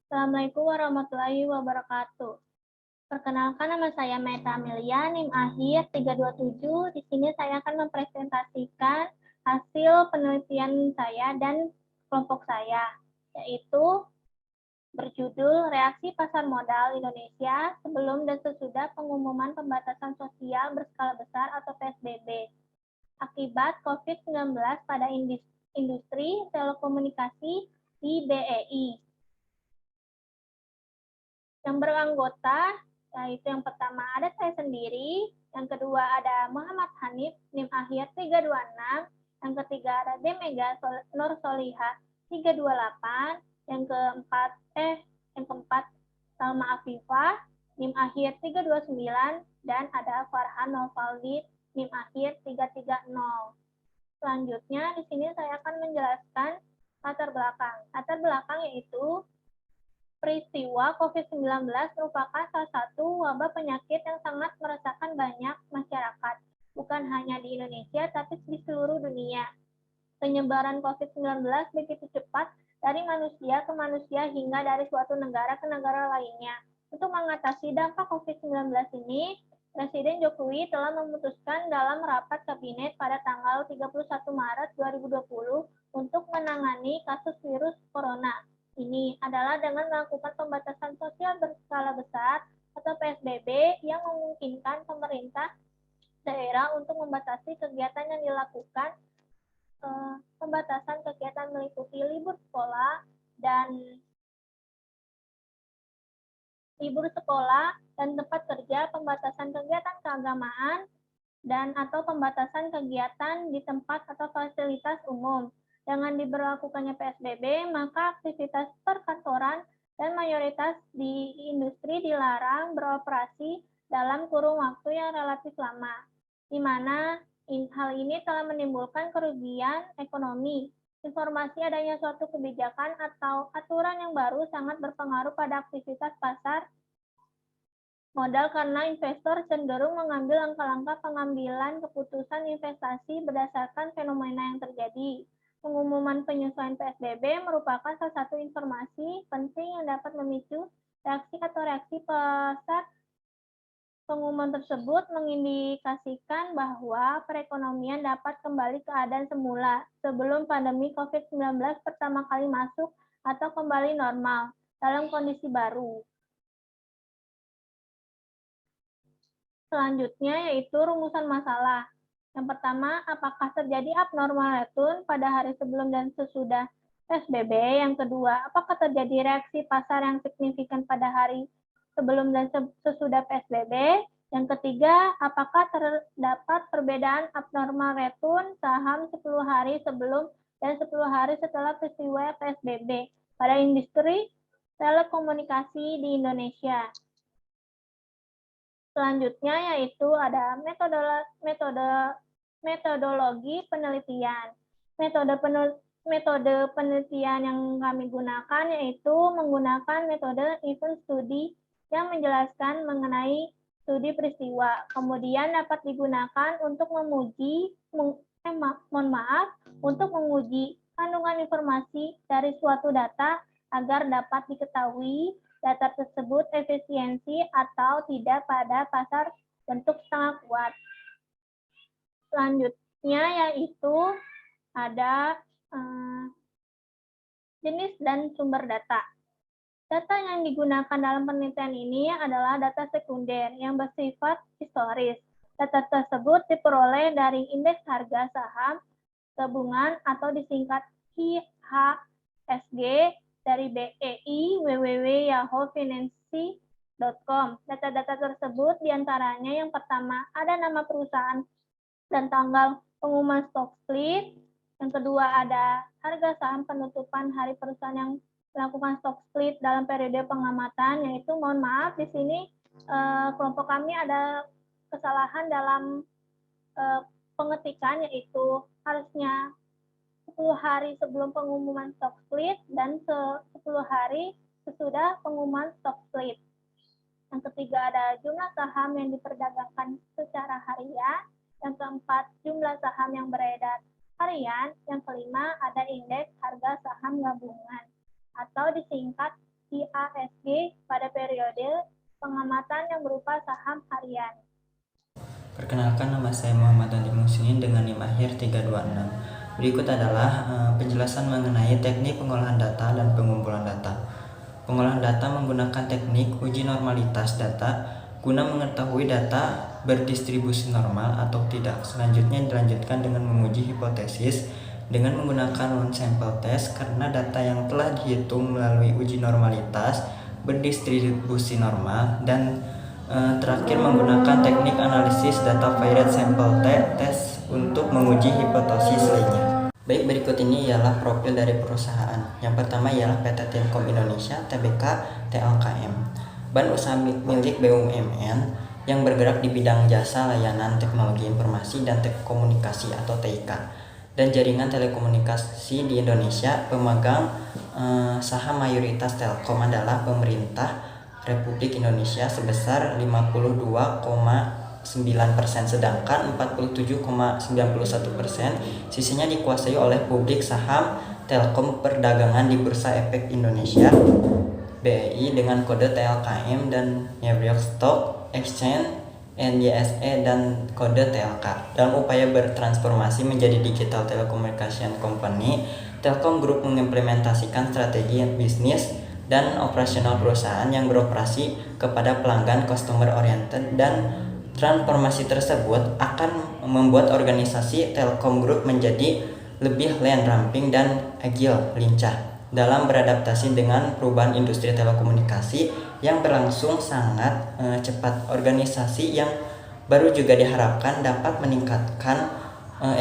Assalamualaikum warahmatullahi wabarakatuh. Perkenalkan, nama saya Meta Amelia, NIM akhir 327. Di sini saya akan mempresentasikan hasil penelitian saya dan kelompok saya, yaitu berjudul Reaksi Pasar Modal Indonesia Sebelum dan Sesudah Pengumuman Pembatasan Sosial Berskala Besar atau PSBB akibat COVID-19 pada industri telekomunikasi di BEI. Yang beranggota, yaitu yang pertama ada saya sendiri, yang kedua ada Muhammad Hanif, NIM akhir 326, yang ketiga ada Demega Nur Soliha 328, yang keempat Salma Afifah, NIM akhir 329, dan ada Farhan Nofaldi, NIM akhir 330. Selanjutnya di sini saya akan menjelaskan latar belakang. Latar belakang yaitu peristiwa COVID-19 merupakan salah satu wabah penyakit yang sangat meresahkan banyak masyarakat, bukan hanya di Indonesia, tapi di seluruh dunia. Penyebaran COVID-19 begitu cepat dari manusia ke manusia hingga dari suatu negara ke negara lainnya. Untuk mengatasi dampak COVID-19 ini, Presiden Jokowi telah memutuskan dalam rapat kabinet pada tanggal 31 Maret 2020 untuk menangani kasus virus corona. Ini adalah dengan melakukan pembatasan sosial berskala besar atau PSBB yang memungkinkan pemerintah daerah untuk membatasi kegiatan yang dilakukan. Pembatasan kegiatan meliputi libur sekolah dan tempat kerja, pembatasan kegiatan keagamaan, dan atau pembatasan kegiatan di tempat atau fasilitas umum. Dengan diberlakukannya PSBB, maka aktivitas perkantoran dan mayoritas di industri dilarang beroperasi dalam kurun waktu yang relatif lama, di mana hal ini telah menimbulkan kerugian ekonomi. Informasi adanya suatu kebijakan atau aturan yang baru sangat berpengaruh pada aktivitas pasar modal karena investor cenderung mengambil langkah-langkah pengambilan keputusan investasi berdasarkan fenomena yang terjadi. Pengumuman penyesuaian PSBB merupakan salah satu informasi penting yang dapat memicu reaksi pasar. Pengumuman tersebut mengindikasikan bahwa perekonomian dapat kembali ke keadaan semula sebelum pandemi COVID-19 pertama kali masuk atau kembali normal dalam kondisi baru. Selanjutnya yaitu rumusan masalah. Yang pertama, apakah terjadi abnormal return pada hari sebelum dan sesudah PSBB? Yang kedua, apakah terjadi reaksi pasar yang signifikan pada hari sebelum dan sesudah PSBB? Yang ketiga, apakah terdapat perbedaan abnormal return saham 10 hari sebelum dan 10 hari setelah peristiwa PSBB pada industri telekomunikasi di Indonesia? Selanjutnya yaitu ada metodologi penelitian. Metode penelitian yang kami gunakan yaitu menggunakan metode event study yang menjelaskan mengenai studi peristiwa. Kemudian dapat digunakan untuk untuk menguji kandungan informasi dari suatu data agar dapat diketahui data tersebut efisiensi atau tidak pada pasar bentuk setengah kuat. Selanjutnya yaitu ada jenis dan sumber data. Data yang digunakan dalam penelitian ini adalah data sekunder yang bersifat historis. Data tersebut diperoleh dari indeks harga saham gabungan atau disingkat IHSG dari BEI www.yahoofinance.com. Data-data tersebut diantaranya yang pertama ada nama perusahaan dan tanggal pengumuman stock split. Yang kedua ada harga saham penutupan hari perusahaan yang melakukan stock split dalam periode pengamatan, yaitu mohon maaf di sini kelompok kami ada kesalahan dalam pengetikan, yaitu harusnya 10 hari sebelum pengumuman stock split dan 10 hari sesudah pengumuman stock split. Yang ketiga ada jumlah saham yang diperdagangkan secara harian. Yang keempat, jumlah saham yang beredar harian. Yang kelima, ada indeks harga saham gabungan atau disingkat IASG pada periode pengamatan yang berupa saham harian. Perkenalkan, nama saya Muhammad Andi Musinin dengan NIM akhir 326. Berikut adalah penjelasan mengenai teknik pengolahan data dan pengumpulan data. Pengolahan data menggunakan teknik uji normalitas data guna mengetahui data berdistribusi normal atau tidak. Selanjutnya dilanjutkan dengan menguji hipotesis dengan menggunakan one sample test karena data yang telah dihitung melalui uji normalitas berdistribusi normal, dan terakhir menggunakan teknik analisis data varied sample test untuk menguji hipotesis lainnya. Baik, berikut ini ialah profil dari perusahaan. Yang pertama ialah PT Telkom Indonesia Tbk TLKM, badan usaha milik BUMN yang bergerak di bidang jasa layanan teknologi informasi dan telekomunikasi atau TIK dan jaringan telekomunikasi di Indonesia. Pemegang saham mayoritas Telkom adalah pemerintah Republik Indonesia sebesar 52,9%, sedangkan 47,91% sisanya dikuasai oleh publik saham Telkom perdagangan di Bursa Efek Indonesia BEI dengan kode TLKM dan New York Stock Exchange NYSE dan kode TLK. Dalam upaya bertransformasi menjadi Digital Telecommunication Company, Telkom Group mengimplementasikan strategi bisnis dan operasional perusahaan yang beroperasi kepada pelanggan customer oriented, dan transformasi tersebut akan membuat organisasi Telkom Group menjadi lebih lean, ramping, dan agile, lincah dalam beradaptasi dengan perubahan industri telekomunikasi yang berlangsung sangat cepat. Organisasi yang baru juga diharapkan dapat meningkatkan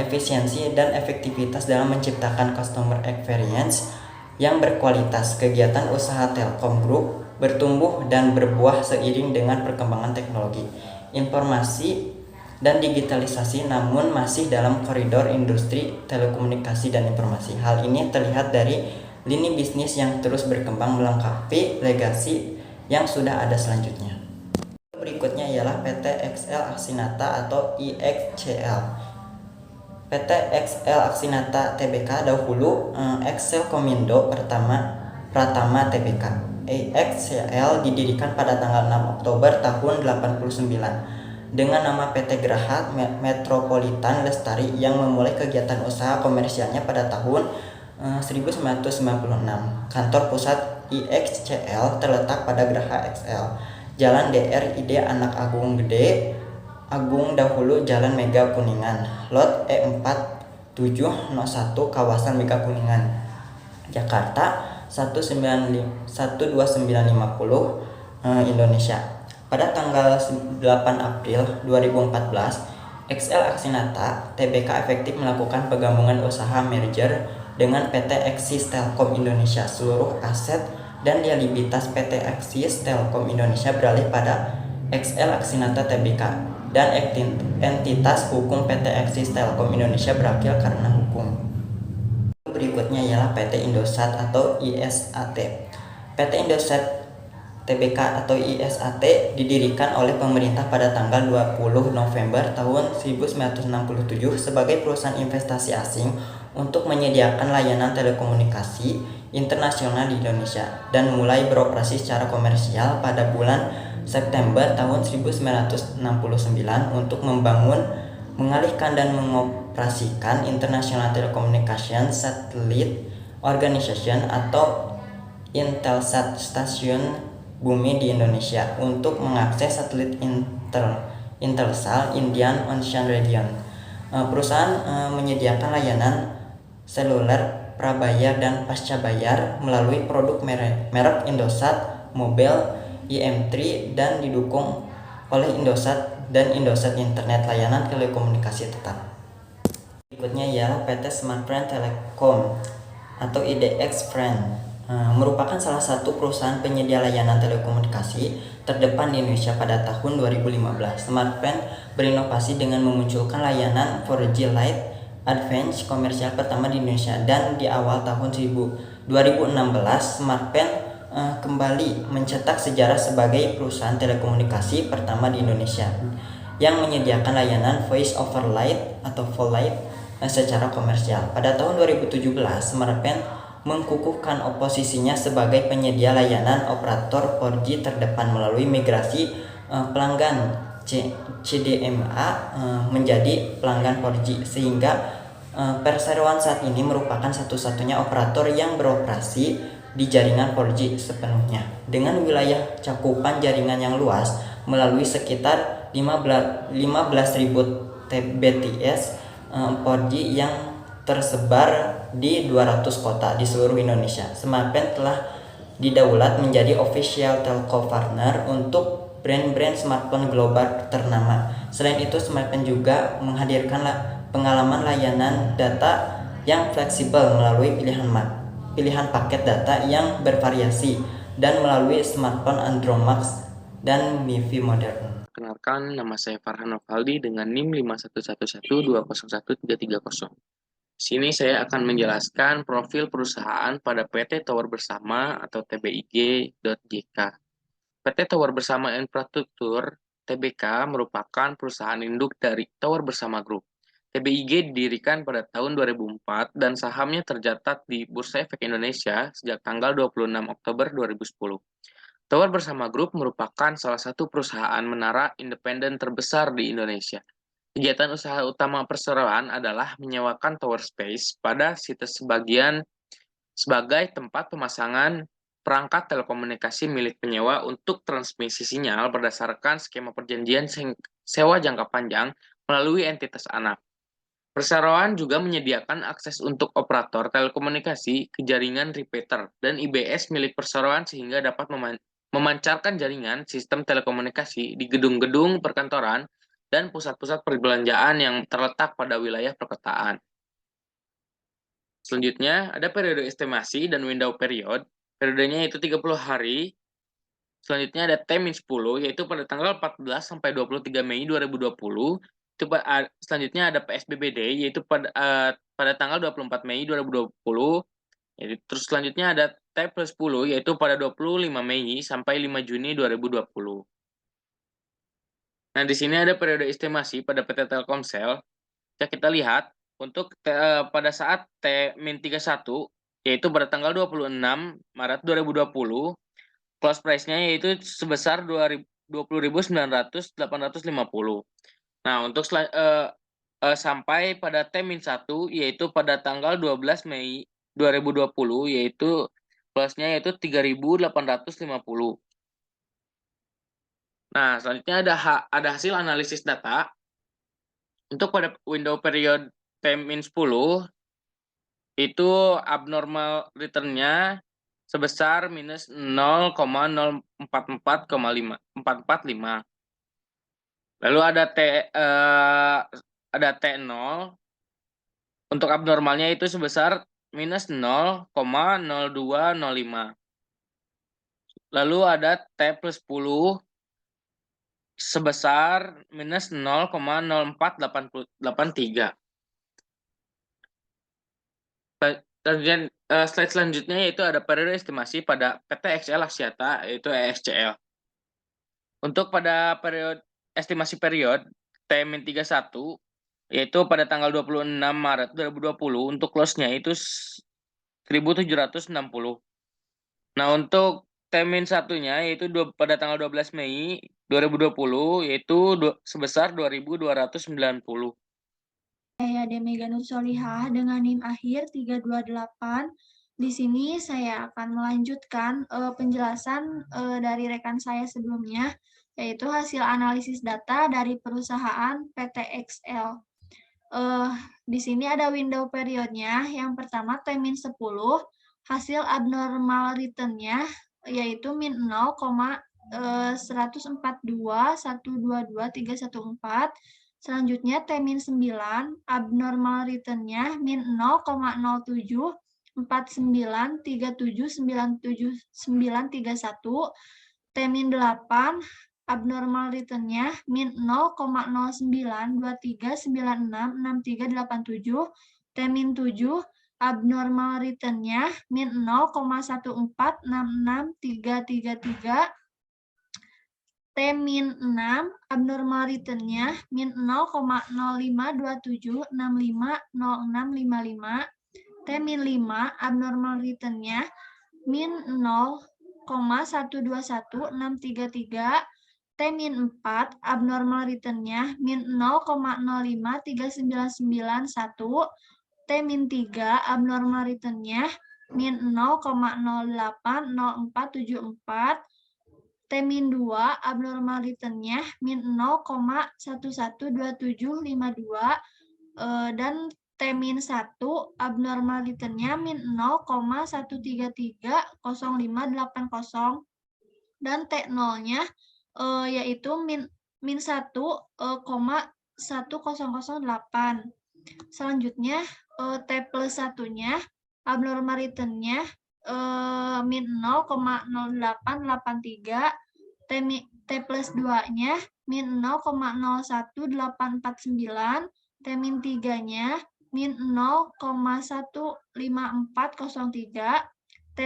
efisiensi dan efektivitas dalam menciptakan customer experience yang berkualitas. Kegiatan usaha Telkom Group bertumbuh dan berbuah seiring dengan perkembangan teknologi, informasi, dan digitalisasi, namun masih dalam koridor industri telekomunikasi dan informasi. Hal ini terlihat dari lini bisnis yang terus berkembang melengkapi legasi yang sudah ada selanjutnya. Berikutnya ialah PT XL Aksinata atau IXCL. PT XL Aksinata Tbk dahulu XL Komindo Pratama Tbk. IXCL didirikan pada tanggal 6 Oktober tahun 89 dengan nama PT Geraha Metropolitan Lestari yang memulai kegiatan usaha komersialnya pada tahun 1996. Kantor pusat IXCL terletak pada Geraha XL, Jalan DRID Anak Agung Gede Agung Dahulu, Jalan Mega Kuningan, Lot E4701, kawasan Mega Kuningan, Jakarta 12950, Indonesia. Pada tanggal 8 April 2014, XL Aksinata Tbk efektif melakukan penggabungan usaha merger dengan PT Axis Telkom Indonesia. Seluruh aset dan liabilitas PT Axis Telkom Indonesia beralih pada XL Aksinata Tbk, dan entitas hukum PT Axis Telkom Indonesia berakhir karena hukum. Berikutnya ialah PT Indosat atau ISAT. PT Indosat Tbk atau ISAT didirikan oleh pemerintah pada tanggal 20 November tahun 1967 sebagai perusahaan investasi asing untuk menyediakan layanan telekomunikasi internasional di Indonesia, dan mulai beroperasi secara komersial pada bulan September tahun 1969 untuk membangun, mengalihkan, dan mengoperasikan International Telecommunication Satellite Organization atau Intelsat stasiun bumi di Indonesia untuk mengakses satelit Intelsat Indian Ocean Region. Perusahaan menyediakan layanan seluler prabayar dan pasca bayar melalui produk merek Indosat Mobile IM3 dan didukung oleh Indosat dan Indosat Internet, layanan telekomunikasi tetap. Berikutnya ialah PT Smartfren Telecom atau IDX Friend, merupakan salah satu perusahaan penyedia layanan telekomunikasi terdepan di Indonesia pada tahun 2015. Smartfren berinovasi dengan memunculkan layanan 4G Lite Advance komersial pertama di Indonesia, dan di awal tahun 2016 Smartfren kembali mencetak sejarah sebagai perusahaan telekomunikasi pertama di Indonesia yang menyediakan layanan Voice over Light atau VoLight secara komersial. Pada tahun 2017 Smartfren mengkukuhkan oposisinya sebagai penyedia layanan operator 4G terdepan melalui migrasi pelanggan CDMA menjadi pelanggan 4G, sehingga perseroan saat ini merupakan satu-satunya operator yang beroperasi di jaringan 4G sepenuhnya dengan wilayah cakupan jaringan yang luas melalui sekitar 15.000 TBTS 4G yang tersebar di 200 kota di seluruh Indonesia. Smartpen telah didaulat menjadi official telco partner untuk brand-brand smartphone global ternama. Selain itu, Smartpen juga menghadirkan pengalaman layanan data yang fleksibel melalui pilihan paket data yang bervariasi dan melalui smartphone Android Max dan MIFI modern. Perkenalkan, nama saya Farhan Novaldi dengan NIM 511201330. Di sini saya akan menjelaskan profil perusahaan pada PT Tower Bersama atau tbig.jk. PT Tower Bersama Infrastruktur (TBK) merupakan perusahaan induk dari Tower Bersama Group. TBIG didirikan pada tahun 2004 dan sahamnya tercatat di Bursa Efek Indonesia sejak tanggal 26 Oktober 2010. Tower Bersama Group merupakan salah satu perusahaan menara independen terbesar di Indonesia. Kegiatan usaha utama perseroan adalah menyewakan tower space pada situs sebagai tempat pemasangan perangkat telekomunikasi milik penyewa untuk transmisi sinyal berdasarkan skema perjanjian sewa jangka panjang melalui entitas anak. Perseroan juga menyediakan akses untuk operator telekomunikasi ke jaringan repeater dan IBS milik perseroan sehingga dapat memancarkan jaringan sistem telekomunikasi di gedung-gedung perkantoran dan pusat-pusat perbelanjaan yang terletak pada wilayah perkotaan. Selanjutnya, ada periode estimasi dan window period. Periodenya itu 30 hari. Selanjutnya ada T-10, yaitu pada tanggal 14 sampai 23 Mei 2020. Selanjutnya ada PSBBD, yaitu pada tanggal 24 Mei 2020. Terus selanjutnya ada T+10, yaitu pada 25 Mei sampai 5 Juni 2020. Nah, di sini ada periode estimasi pada PT Telkomsel. Kita lihat untuk pada saat T-31, yaitu pada tanggal 26 Maret 2020, close price-nya yaitu sebesar 20.900.850. Nah, untuk sampai pada T-1, yaitu pada tanggal 12 Mei 2020, yaitu close-nya yaitu 3.850. Nah, selanjutnya ada hasil analisis data. Untuk pada window period T-10, itu abnormal return-nya sebesar minus 0,0445. Lalu ada T0, untuk abnormalnya itu sebesar minus 0,0205. Lalu ada T+10 sebesar minus 0,0483. Dan slide selanjutnya yaitu ada periode estimasi pada PT XL Axiata, yaitu EXCL. Untuk pada estimasi period T-31, yaitu pada tanggal 26 Maret 2020, untuk close-nya itu 1.760. Nah, untuk T-1-nya yaitu pada tanggal 12 Mei 2020, yaitu sebesar 2.290. Saya Demega Nursolihah dengan NIM akhir 328. Di sini saya akan melanjutkan penjelasan dari rekan saya sebelumnya, yaitu hasil analisis data dari perusahaan PT XL. Di sini ada window periodnya. Yang pertama T-10, hasil abnormal return-nya yaitu min 0,142.122.314. Selanjutnya T-9, abnormal return-nya min 0,0749379931. T-8, abnormal return-nya min 0,0923966387. T-7, abnormal return-nya min 0,1466333. T-6, abnormal return-nya min 0,0527650655. T-5 abnormal return-nya min 0,121633. T-4 abnormal return-nya min 0,053991. T-3 abnormal return-nya min 0,080474. T-2 abnormal return-nya min 0,112752. Dan T-1 abnormal return-nya min 0,1330580. Dan T0-nya yaitu min 1,1008. Selanjutnya T plus 1-nya abnormal return-nya min 0,0883. T plus 2-nya min 0,01849. T-3-nya min 0,15403. T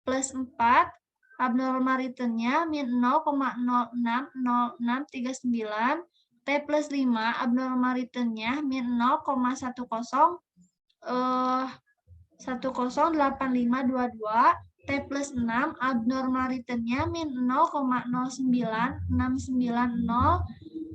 plus 4 abnormal return-nya min 0,060639. T plus 5 abnormal return-nya min 0,108522. T plus 6 abnormal return-nya min 0,09690.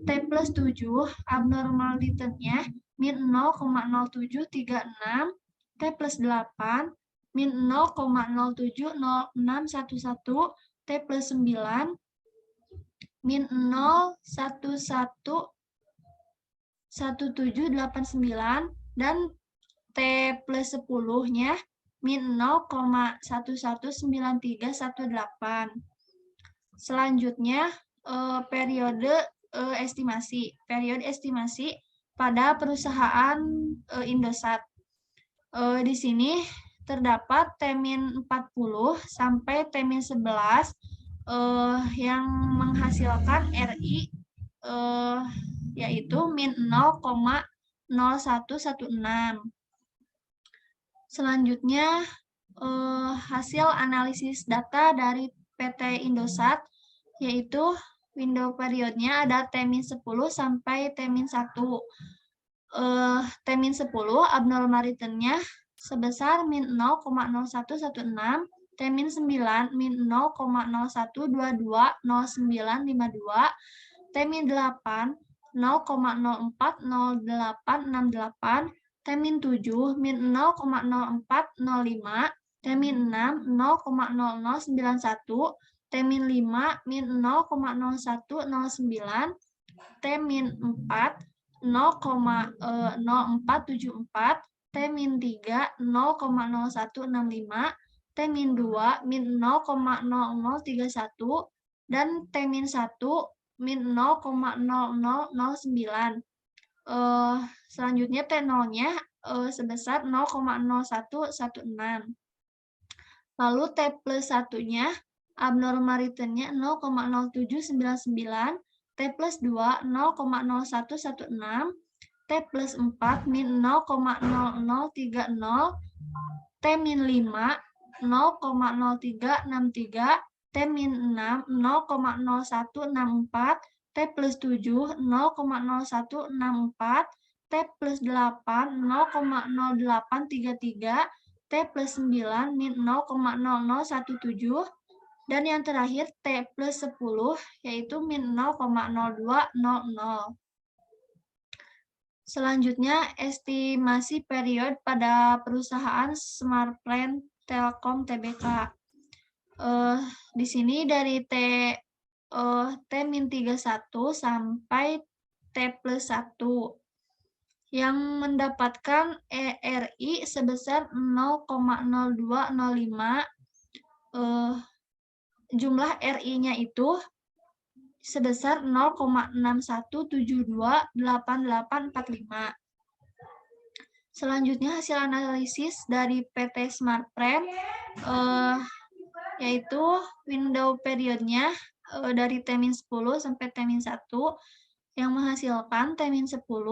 T plus 7 abnormal return-nya min 0,0736. T plus 8 min 0,070611. T plus 9 min 0,111789. Dan T plus 10-nya min 0,119318. Selanjutnya periode estimasi. Periode estimasi pada perusahaan Indosat. Di sini terdapat T-40 sampai T-11 yang menghasilkan RI yaitu min 0,0116. Selanjutnya hasil analisis data dari PT Indosat, yaitu window periodnya ada T-10 sampai T-1. T-10 abnormal return-nya sebesar min 0,0116. T-9 min 0,01220952. T-8 0,040868. T-7 min 0,0405. T-6 0,0091. T-5 min 0,0109. T-4 0,0474. T-3 0,0165. T-2 min 0,0031. Dan T-1 min 0,0009. Selanjutnya T0-nya sebesar 0,0116. Lalu T plus 1-nya abnormal return-nya 0,0799. T plus 2 0,0116. T plus 4 min 0,0030. T-5 0,0363. T-6 0,0164. T plus 7 0,0164. T plus 8 0,0833. T plus 9 min 0,0017. Dan yang terakhir T plus 10 yaitu min 0,0200. Selanjutnya estimasi period pada perusahaan Smartplan Telkom Tbk. Di sini dari T-31 sampai T plus 1 yang mendapatkan ERI sebesar 0,0205. Jumlah RI-nya itu sebesar 0,61728845. Selanjutnya hasil analisis dari PT Smartplan yaitu window periodnya dari T-10 sampai T-1 yang menghasilkan T-10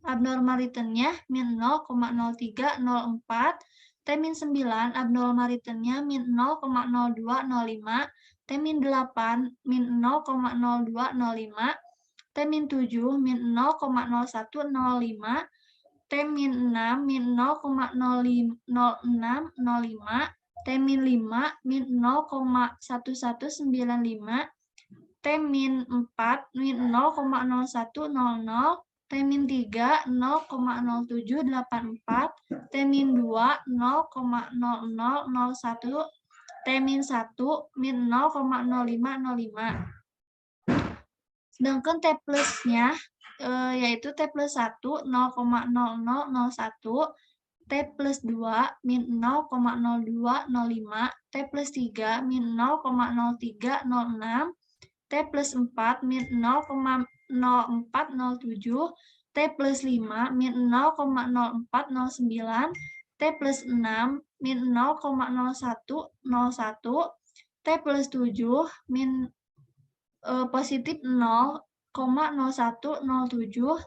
abnormal return-nya min 0,0304. T-9 abnormal return-nya min 0,0205. T-8 min 0,0205. T-7 min 0,0105. T-6 min 0,0605, T-5 min 0,1195, T-4 min 0,0100, T-3 0,0784, T-2 0,0001, T-1 min 0,0505. Sedangkan T plusnya yaitu T plus 1 0,0001, T plus 2 min 0,0205, T plus 3 min 0,0306, T plus 4 min 0,0407, T plus 5 min 0,0409, T plus 6 min 0,0101, T plus 7 min positif 0,0107,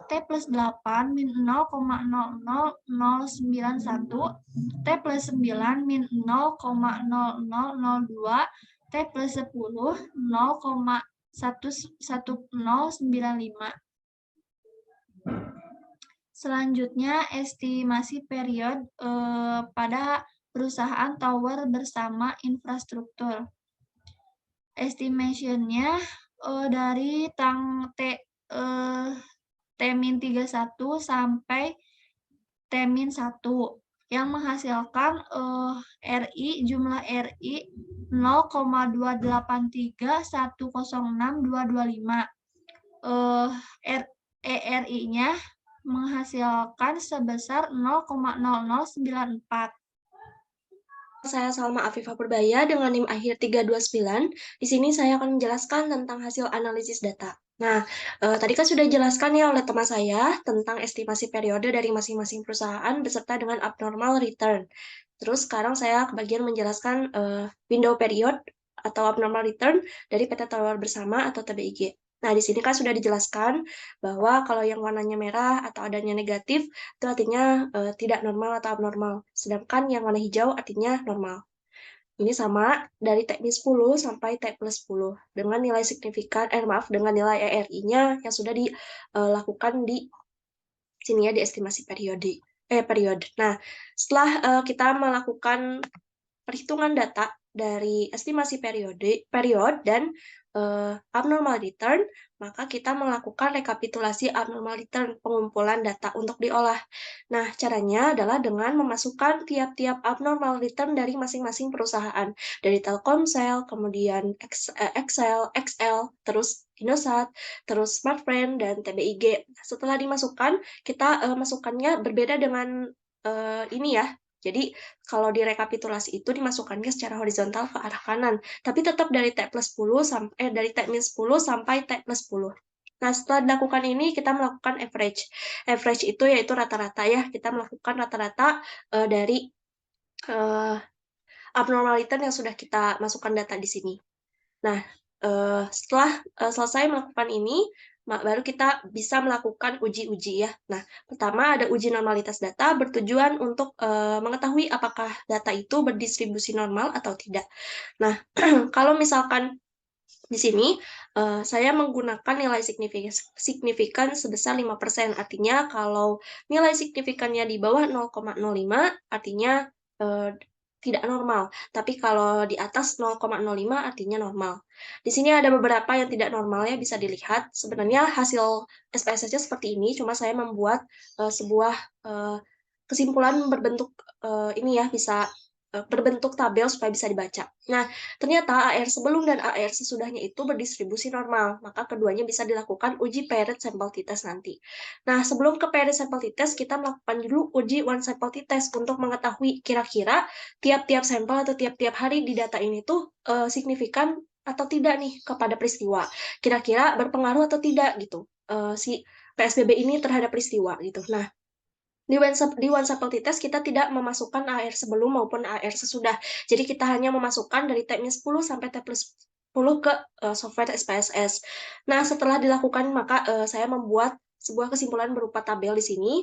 T plus 8 min 0,00091, T plus 9 min 0,0002, T plus 10 0,11095. Selanjutnya, estimasi period pada perusahaan tower bersama infrastruktur. Estimation-nya dari T-31 sampai T-1 yang menghasilkan jumlah RI 0,283106225. ERI-nya menghasilkan sebesar 0,0094. Saya Salma Afifah Purbaya dengan NIM akhir 329. Di sini saya akan menjelaskan tentang hasil analisis data. Nah, tadi kan sudah dijelaskan ya oleh teman saya tentang estimasi periode dari masing-masing perusahaan beserta dengan abnormal return. Terus sekarang saya kebagian menjelaskan window period atau abnormal return dari PT Tower Bersama atau TBIG. Nah, di sini kan sudah dijelaskan bahwa kalau yang warnanya merah atau adanya negatif, itu artinya tidak normal atau abnormal. Sedangkan yang warna hijau artinya normal. Ini sama dari T-10 sampai T plus 10. Dengan nilai signifikan, dengan nilai ERI-nya yang sudah dilakukan di sini ya, di estimasi period. Nah, setelah kita melakukan perhitungan data dari estimasi period dan abnormal return, maka kita melakukan rekapitulasi abnormal return, pengumpulan data untuk diolah. Nah, caranya adalah dengan memasukkan tiap-tiap abnormal return dari masing-masing perusahaan, dari Telkomsel, kemudian XL, terus Indosat, terus Smartfren, dan TBIG. Setelah dimasukkan, kita masukkannya berbeda dengan ini ya. Jadi, kalau direkapitulasi itu dimasukkannya secara horizontal ke arah kanan, tapi tetap dari T plus 10 sampai dari T-10 sampai T plus 10. Nah, setelah dilakukan ini, kita melakukan average. Average itu yaitu rata-rata ya. Kita melakukan rata-rata dari abnormal return yang sudah kita masukkan data di sini. Nah, setelah selesai melakukan ini, baru kita bisa melakukan uji-uji ya. Nah, pertama ada uji normalitas data bertujuan untuk mengetahui apakah data itu berdistribusi normal atau tidak. Nah, kalau misalkan di sini saya menggunakan nilai signifikan sebesar 5%. Artinya kalau nilai signifikannya di bawah 0,05 artinya tidak normal, tapi kalau di atas 0,05 artinya normal. Di sini ada beberapa yang tidak normal ya, bisa dilihat. Sebenarnya hasil SPSS-nya seperti ini, cuma saya membuat sebuah kesimpulan berbentuk ini ya, bisa berbentuk tabel supaya bisa dibaca. Nah, ternyata AR sebelum dan AR sesudahnya itu berdistribusi normal, maka keduanya bisa dilakukan uji paired sample t-test nanti. Nah, sebelum ke paired sample t-test, kita melakukan dulu uji one sample t-test untuk mengetahui kira-kira tiap-tiap sampel atau tiap-tiap hari di data ini tuh signifikan atau tidak nih kepada peristiwa. Kira-kira berpengaruh atau tidak gitu si PSBB ini terhadap peristiwa gitu. Nah, di one sample t-test kita tidak memasukkan AR sebelum maupun AR sesudah. Jadi kita hanya memasukkan dari T-10 sampai T plus 10 ke software SPSS. Nah, setelah dilakukan maka saya membuat sebuah kesimpulan berupa tabel di sini.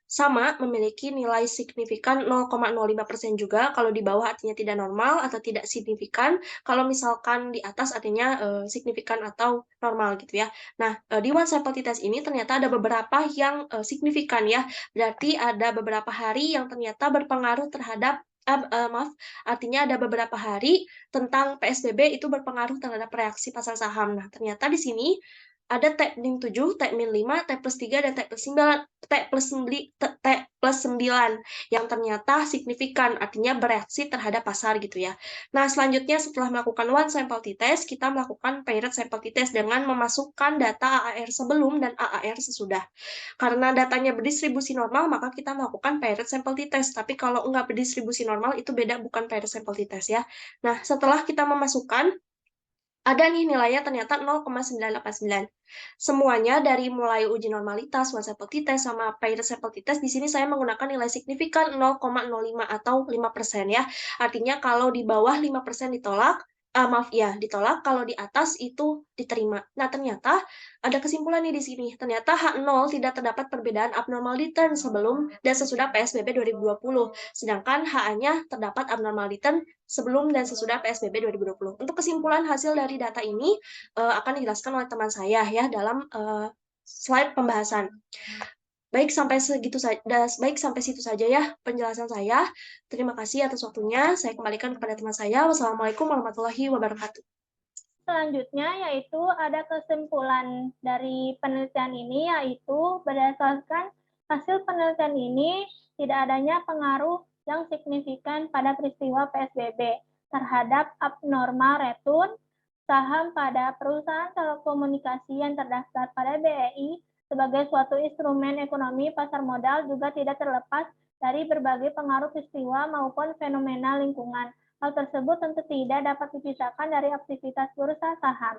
sama memiliki nilai signifikan 0,05% juga. Kalau di bawah artinya tidak normal atau tidak signifikan. Kalau misalkan di atas artinya signifikan atau normal gitu ya. Nah, di one sample test ini ternyata ada beberapa yang signifikan ya. Berarti ada beberapa hari yang ternyata berpengaruh terhadap maaf, artinya ada beberapa hari tentang PSBB itu berpengaruh terhadap reaksi pasar saham. Nah, ternyata di sini ada T-7, T-5, T+3, dan T+9 yang ternyata signifikan, artinya bereaksi terhadap pasar gitu ya. Nah, selanjutnya setelah melakukan one sample t-test, kita melakukan paired sample t-test dengan memasukkan data AAR sebelum dan AAR sesudah. Karena datanya berdistribusi normal, maka kita melakukan paired sample t-test. Tapi kalau nggak berdistribusi normal, itu beda, bukan paired sample t-test ya. Nah, setelah kita memasukkan, ada nih nilainya ternyata 0,989. Semuanya dari mulai uji normalitas, one sample t-test, sama paired sample t-test, di sini saya menggunakan nilai signifikan 0,05 atau 5% ya. Artinya kalau di bawah 5% ditolak, ditolak, kalau di atas itu diterima. Nah, ternyata ada kesimpulan nih di sini. Ternyata H0 tidak terdapat perbedaan abnormal return sebelum dan sesudah PSBB 2020. Sedangkan HA-nya terdapat abnormal return sebelum dan sesudah PSBB 2020. Untuk kesimpulan hasil dari data ini akan dijelaskan oleh teman saya ya dalam slide pembahasan. Baik sampai situ saja ya penjelasan saya. Terima kasih atas waktunya. Saya kembalikan kepada teman saya. Wassalamualaikum warahmatullahi wabarakatuh. Selanjutnya yaitu ada kesimpulan dari penelitian ini, yaitu berdasarkan hasil penelitian ini tidak adanya pengaruh yang signifikan pada peristiwa PSBB terhadap abnormal return saham pada perusahaan telekomunikasi yang terdaftar pada BEI sebagai suatu instrumen ekonomi pasar modal juga tidak terlepas dari berbagai pengaruh peristiwa maupun fenomena lingkungan. Hal tersebut tentu tidak dapat dipisahkan dari aktivitas bursa saham.